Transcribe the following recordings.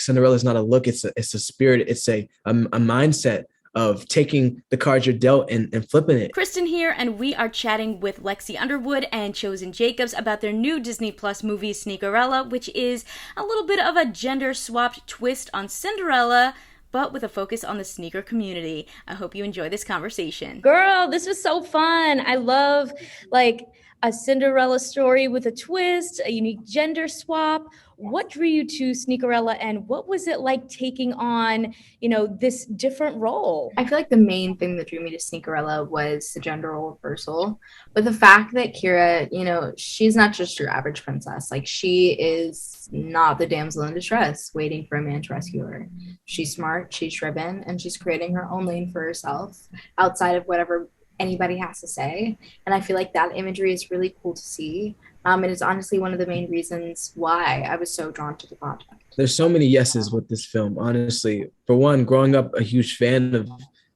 Cinderella is not a look, it's a spirit, it's a mindset of taking the cards you're dealt and flipping it. Kristen here, and we are chatting with Lexi Underwood and Chosen Jacobs about their new Disney Plus movie, Sneakerella, which is a little bit of a gender-swapped twist on Cinderella, but with a focus on the sneaker community. I hope you enjoy this conversation. Girl, this was so fun. I love, like, a Cinderella story with a twist, a unique gender swap. What drew you to Sneakerella, and what was it like taking on, this different role? I feel like the main thing that drew me to Sneakerella was the gender role reversal. But the fact that Kira, she's not just your average princess. Like, she is not the damsel in distress waiting for a man to rescue her. She's smart, she's driven, and she's creating her own lane for herself outside of whatever anybody has to say. And I feel like that imagery is really cool to see. And it's honestly one of the main reasons why I was so drawn to the project. There's so many yeses with this film, honestly. For one, growing up a huge fan of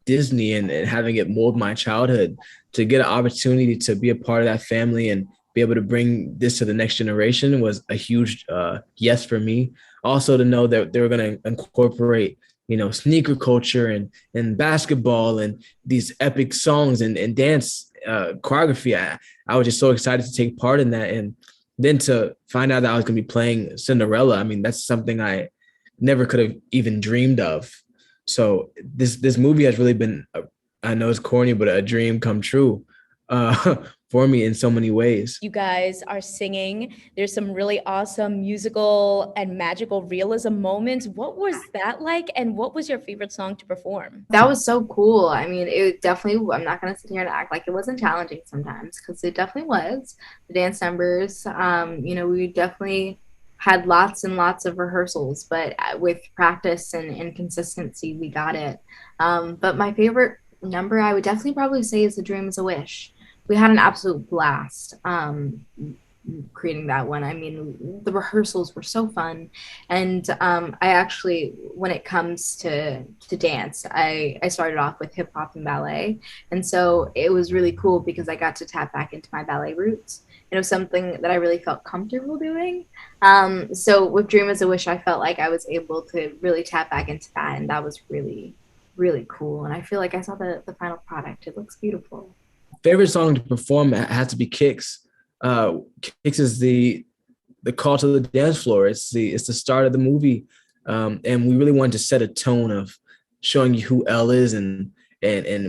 Disney and having it mold my childhood, to get an opportunity to be a part of that family and be able to bring this to the next generation was a huge yes for me. Also, to know that they were going to incorporate sneaker culture and basketball and these epic songs and dance choreography. I was just so excited to take part in that. And then to find out that I was going to be playing Cinderella, I mean, that's something I never could have even dreamed of. So this movie has really been, I know it's corny, but a dream come true for me in so many ways. You guys are singing. There's some really awesome musical and magical realism moments. What was that like? And what was your favorite song to perform? That was so cool. I mean, it definitely, I'm not going to sit here and act like it wasn't challenging sometimes, because it definitely was. The dance numbers, we definitely had lots and lots of rehearsals, but with practice and consistency, we got it. But my favorite number, I would definitely probably say, is The Dream is a Wish. We had an absolute blast creating that one. I mean, the rehearsals were so fun. And I actually, when it comes to dance, I started off with hip hop and ballet. And so it was really cool because I got to tap back into my ballet roots. It was something that I really felt comfortable doing. So with Dream is a Wish, I felt like I was able to really tap back into that. And that was really, really cool. And I feel like I saw the final product. It looks beautiful. Favorite song to perform has to be Kicks. Kicks is the call to the dance floor. It's the start of the movie. And we really wanted to set a tone of showing you who Elle is and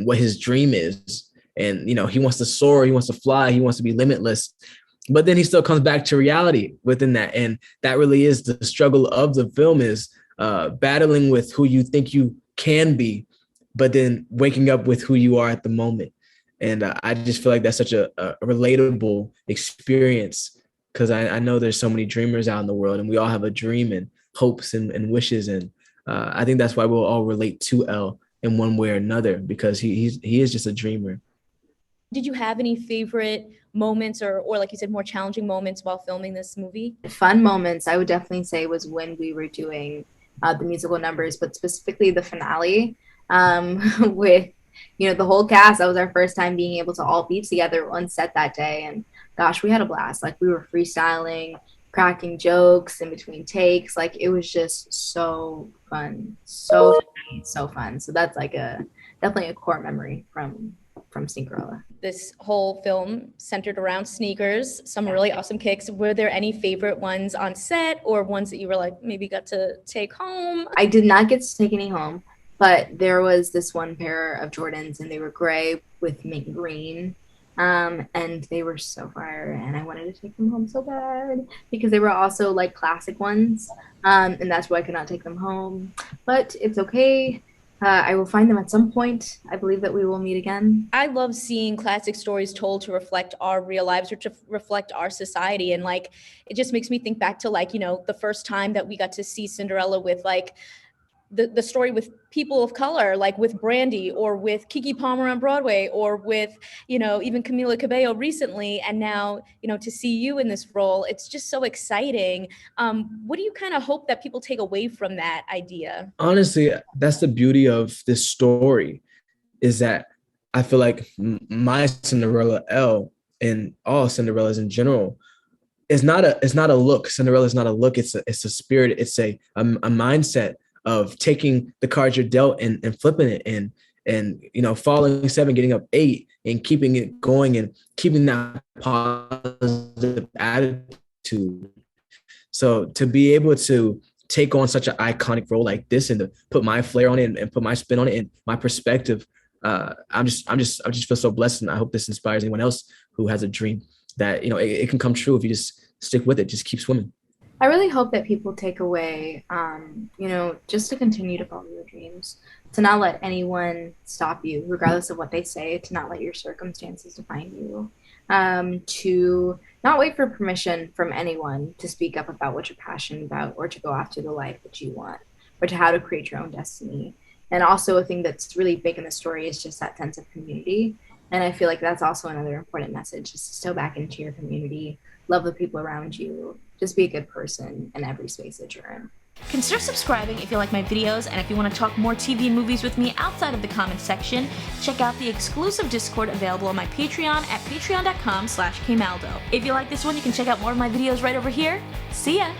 what his dream is. And, he wants to soar, he wants to fly, he wants to be limitless. But then he still comes back to reality within that. And that really is the struggle of the film, is battling with who you think you can be, but then waking up with who you are at the moment. And I just feel like that's such a relatable experience, because I know there's so many dreamers out in the world, and we all have a dream and hopes and wishes. And I think that's why we'll all relate to Elle in one way or another, because he is just a dreamer. Did you have any favorite moments or like you said, more challenging moments while filming this movie? Fun moments, I would definitely say, was when we were doing the musical numbers, but specifically the finale with the whole cast. That was our first time being able to all be together on set that day. And gosh, we had a blast. Like, we were freestyling, cracking jokes in between takes. Like, it was just so fun. So fun. So that's like definitely a core memory from Sneakerella. This whole film centered around sneakers, some really awesome kicks. Were there any favorite ones on set, or ones that you were like, maybe got to take home? I did not get to take any home. But there was this one pair of Jordans, and they were gray with mint green, and they were so fire, and I wanted to take them home so bad because they were also like classic ones, and that's why I could not take them home. But it's okay. I will find them at some point. I believe that we will meet again. I love seeing classic stories told to reflect our real lives or to reflect our society. And like, it just makes me think back to like, the first time that we got to see Cinderella with like the story with people of color, like with Brandy or with Keke Palmer on Broadway, or with, even Camila Cabello recently. And now, to see you in this role, it's just so exciting. What do you kind of hope that people take away from that idea? Honestly, that's the beauty of this story, is that I feel like my Cinderella, Elle, and all Cinderellas in general, it's not a look. Cinderella is not a look. It's a spirit. It's a mindset of taking the cards you're dealt and flipping it and falling 7, getting up 8, and keeping it going and keeping that positive attitude. So to be able to take on such an iconic role like this and to put my flair on it and put my spin on it and my perspective, I just feel so blessed, and I hope this inspires anyone else who has a dream that it can come true if you just stick with it, just keep swimming. I really hope that people take away, just to continue to follow your dreams, to not let anyone stop you, regardless of what they say, to not let your circumstances define you, to not wait for permission from anyone to speak up about what you're passionate about or to go after the life that you want, or to how to create your own destiny. And also, a thing that's really big in the story is just that sense of community. And I feel like that's also another important message, just to stow back into your community, love the people around you, just be a good person in every space that you're in. Consider subscribing if you like my videos, and if you want to talk more TV and movies with me outside of the comments section, check out the exclusive Discord available on my Patreon at patreon.com/kmaldo. If you like this one, you can check out more of my videos right over here. See ya!